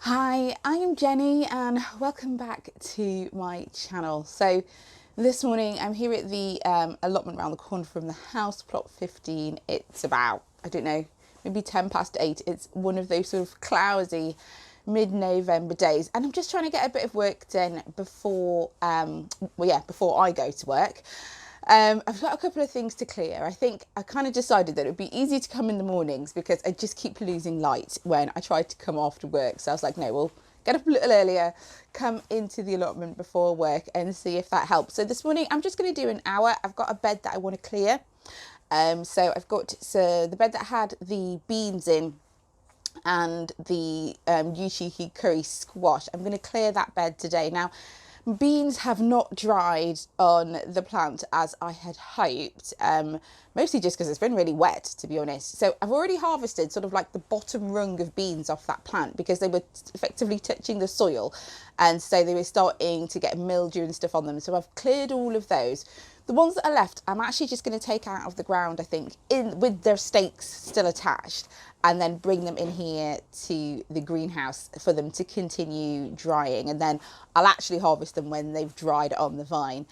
Hi, I'm Jenny and welcome back to my channel. So this morning I'm here at the allotment around the corner from the house, plot 15. It's about, I don't know, maybe 10 past 8. It's one of those sort of cloudy mid-November days and I'm just trying to get a bit of work done before before I go to work. I've got a couple of things to clear. I think I kind of decided that it would be easier to come in the mornings because I just keep losing light when I try to come after work. So I was like, no, we'll get up a little earlier, come into the allotment before work and see if that helps. So this morning I'm just going to do an hour. I've got a bed that I want to clear. So I've got the bed that had the beans in and the Uchiki Kuri squash. I'm going to clear that bed today. Now, beans have not dried on the plant as I had hoped, mostly just because it's been really wet, to be honest. So I've already harvested sort of like the bottom rung of beans off that plant because they were effectively touching the soil, and so they were starting to get mildew and stuff on them. So I've cleared all of those. The ones that are left, I'm actually just going to take out of the ground, I think, with their stakes still attached, and then bring them in here to the greenhouse for them to continue drying. And then I'll actually harvest them when they've dried on the vine.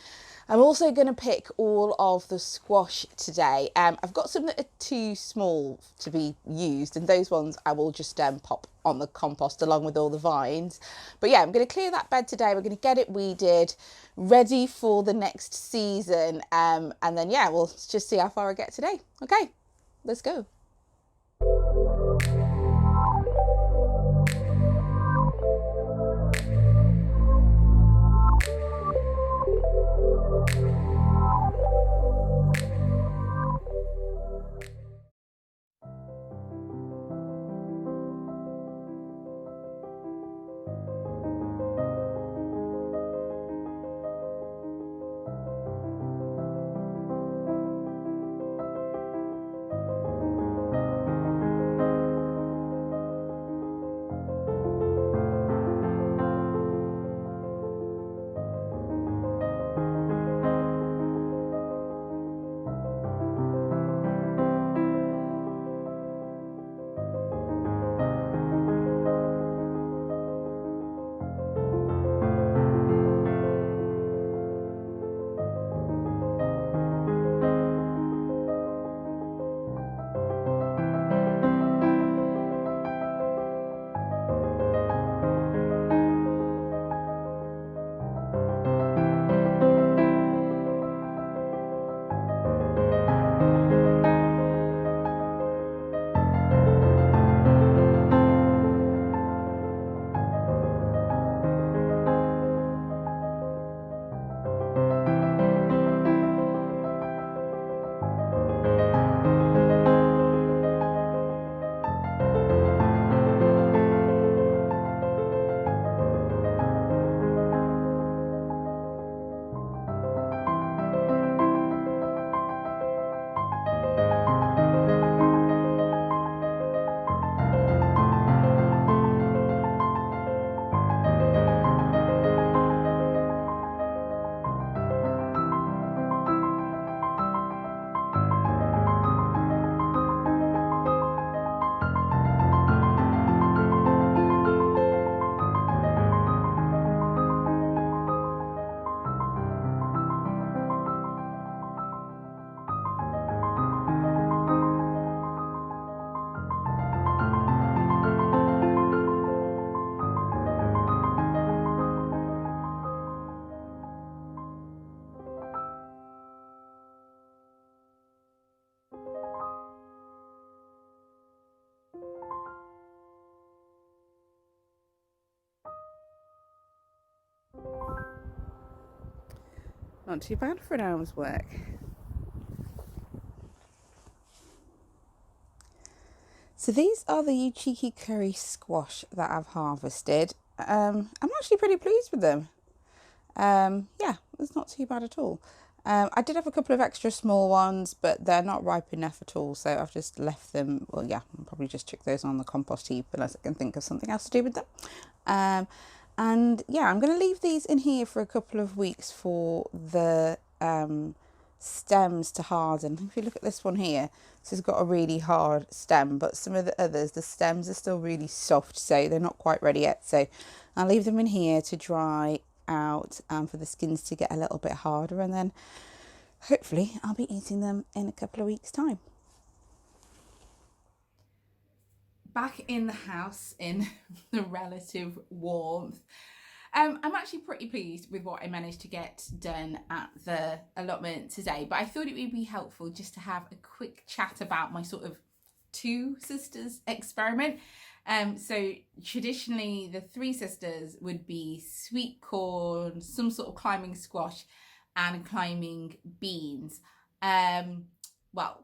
I'm also going to pick all of the squash today. I've got some that are too small to be used, and those ones I will just pop on the compost along with all the vines. But yeah, I'm going to clear that bed today. We're going to get it weeded, ready for the next season. And then, yeah, we'll just see how far I get today. Okay, let's go. Not too bad for an hour's work. So these are the Uchiki Kuri squash that I've harvested. I'm actually pretty pleased with them. Yeah, it's not too bad at all. I did have a couple of extra small ones, but they're not ripe enough at all, so I've just left them. Well, yeah, I'll probably just chuck those on the compost heap unless I can think of something else to do with them. And yeah, I'm going to leave these in here for a couple of weeks for the stems to harden. If you look at this one here, this has got a really hard stem, but some of the others, the stems are still really soft, so they're not quite ready yet. So I'll leave them in here to dry out and for the skins to get a little bit harder, and then hopefully I'll be eating them in a couple of weeks' time. Back in the house in the relative warmth. I'm actually pretty pleased with what I managed to get done at the allotment today, but I thought it would be helpful just to have a quick chat about my sort of two sisters experiment. So traditionally the three sisters would be sweet corn, some sort of climbing squash and climbing beans. Well,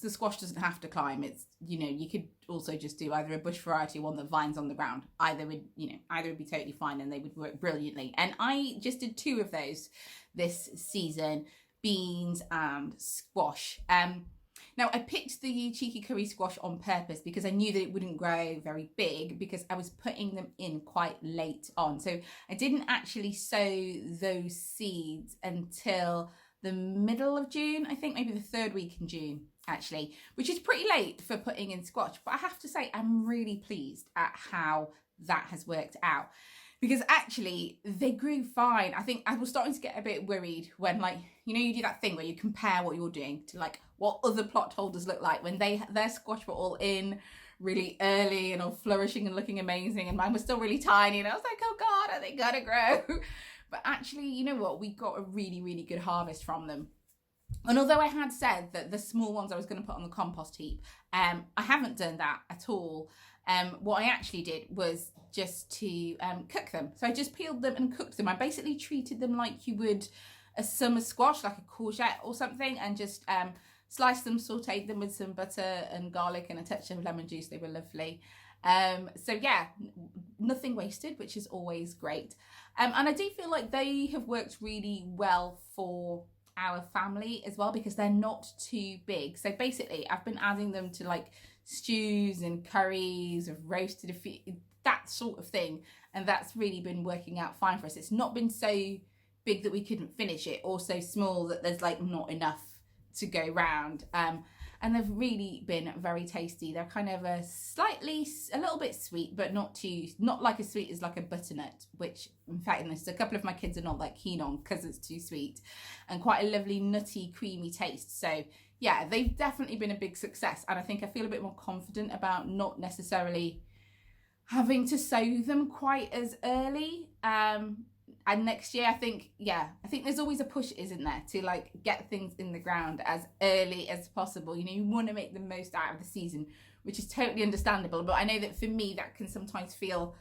the squash doesn't have to climb. It's, you know, you could also just do either a bush variety or one that vines on the ground. Either would be totally fine and they would work brilliantly. And I just did two of those this season, beans and squash. Now I picked the Uchiki Kuri squash on purpose because I knew that it wouldn't grow very big because I was putting them in quite late on. So I didn't actually sow those seeds until the middle of June, I think maybe the third week in June actually, which is pretty late for putting in squash. But I have to say I'm really pleased at how that has worked out, because actually they grew fine. I think I was starting to get a bit worried when, like, you know, you do that thing where you compare what you're doing to like what other plot holders look like when their squash were all in really early and all flourishing and looking amazing, and mine was still really tiny, and I was like, oh God, are they gonna grow? But actually, you know what, we got a really, really good harvest from them. And although I had said that the small ones I was going to put on the compost heap, I haven't done that at all. What I actually did was just to cook them. So I just peeled them and cooked them. I basically treated them like you would a summer squash, like a courgette or something, and just sliced them, sauteed them with some butter and garlic and a touch of lemon juice. They were lovely. So yeah, nothing wasted, which is always great. And I do feel like they have worked really well for our family as well, because they're not too big. So basically I've been adding them to like stews and curries, of roasted a few, that sort of thing, and that's really been working out fine for us. It's not been so big that we couldn't finish it, or so small that there's like not enough to go round. And they've really been very tasty. They're kind of a little bit sweet, but not like as sweet as like a butternut, which in fact a couple of my kids are not that keen on because it's too sweet, and quite a lovely nutty creamy taste. So yeah, they've definitely been a big success, and I think I feel a bit more confident about not necessarily having to sow them quite as early. And next year, I think there's always a push, isn't there, to like get things in the ground as early as possible. You know, you want to make the most out of the season, which is totally understandable. But I know that for me, that can sometimes feel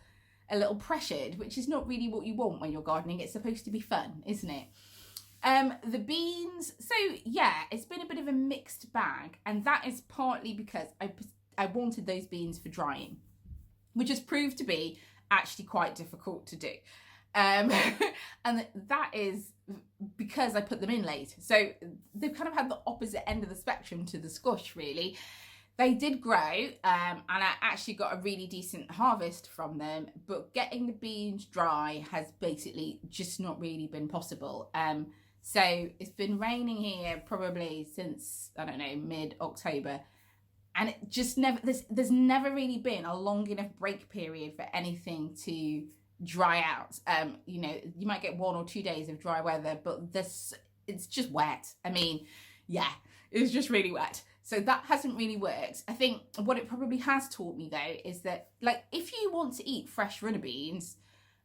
a little pressured, which is not really what you want when you're gardening. It's supposed to be fun, isn't it? The beans, so yeah, it's been a bit of a mixed bag, and that is partly because I wanted those beans for drying, which has proved to be actually quite difficult to do. And that is because I put them in late. So they've kind of had the opposite end of the spectrum to the squash, really. They did grow, and I actually got a really decent harvest from them, but getting the beans dry has basically just not really been possible. So it's been raining here probably since, I don't know, mid-October. And it just never, there's never really been a long enough break period for anything to dry out. You know, you might get 1 or 2 days of dry weather, but it's just wet. I mean, yeah, it's just really wet. So that hasn't really worked. I think what it probably has taught me though is that, like, if you want to eat fresh runner beans,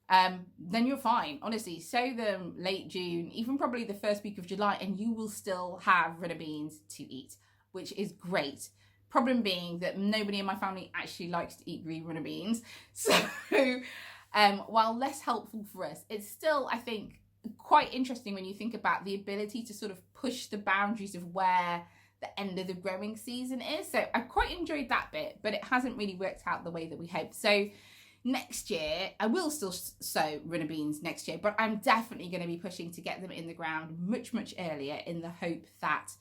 then you're fine. Honestly, sow them late June, even probably the first week of July, and you will still have runner beans to eat, which is great. Problem being that nobody in my family actually likes to eat green runner beans. So while less helpful for us, it's still, I think, quite interesting when you think about the ability to sort of push the boundaries of where the end of the growing season is. So I quite enjoyed that bit, but it hasn't really worked out the way that we hoped. So next year, I will still sow runner beans next year, but I'm definitely going to be pushing to get them in the ground much, much earlier, in the hope that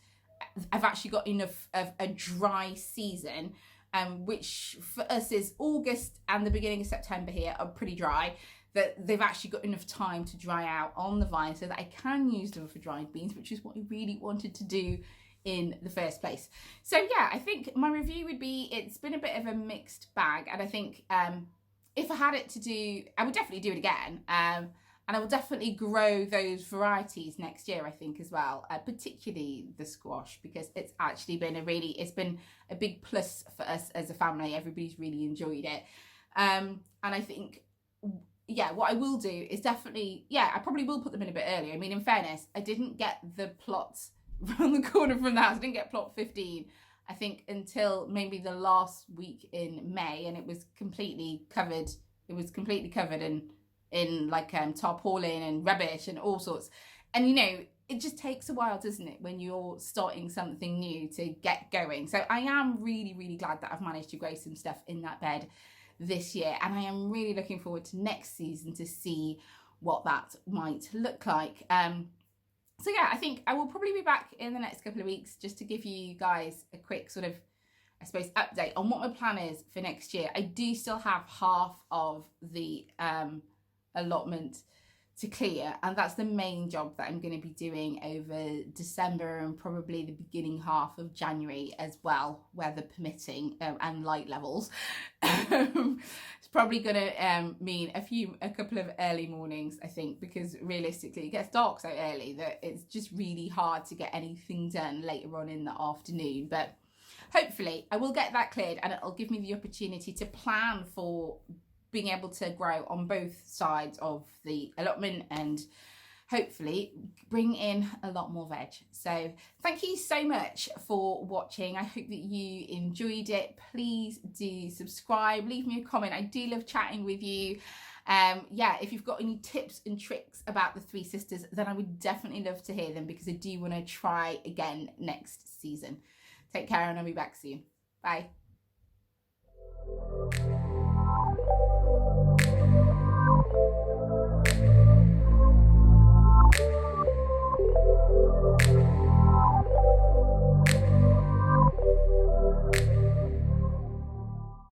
I've actually got enough of a dry season, which for us is August and the beginning of September here are pretty dry, that they've actually got enough time to dry out on the vine so that I can use them for dried beans, which is what I really wanted to do in the first place. So yeah, I think my review would be, it's been a bit of a mixed bag, and I think if I had it to do, I would definitely do it again, and I will definitely grow those varieties next year, I think, as well, particularly the squash, because it's actually been it's been a big plus for us as a family. Everybody's really enjoyed it, and I think, yeah, what I will do is definitely, yeah, I probably will put them in a bit earlier. I mean, in fairness, I didn't get the plots around the corner from the house. I didn't get plot 15, I think, until maybe the last week in May, and it was completely covered. It was completely covered in like tarpaulin and rubbish and all sorts. And you know, it just takes a while, doesn't it, when you're starting something new to get going. So I am really, really glad that I've managed to grow some stuff in that bed this year, and I am really looking forward to next season to see what that might look like. So yeah, I think I will probably be back in the next couple of weeks just to give you guys a quick sort of, I suppose, update on what my plan is for next year. I do still have half of the allotment to clear, and that's the main job that I'm going to be doing over December and probably the beginning half of January as well, weather permitting, and light levels. It's probably going to mean a couple of early mornings, I think, because realistically it gets dark so early that it's just really hard to get anything done later on in the afternoon. But hopefully I will get that cleared, and it'll give me the opportunity to plan for being able to grow on both sides of the allotment and hopefully bring in a lot more veg. So thank you so much for watching. I hope that you enjoyed it. Please do subscribe, leave me a comment. I do love chatting with you. Yeah, if you've got any tips and tricks about the Three Sisters, then I would definitely love to hear them, because I do want to try again next season. Take care, and I'll be back soon. Bye.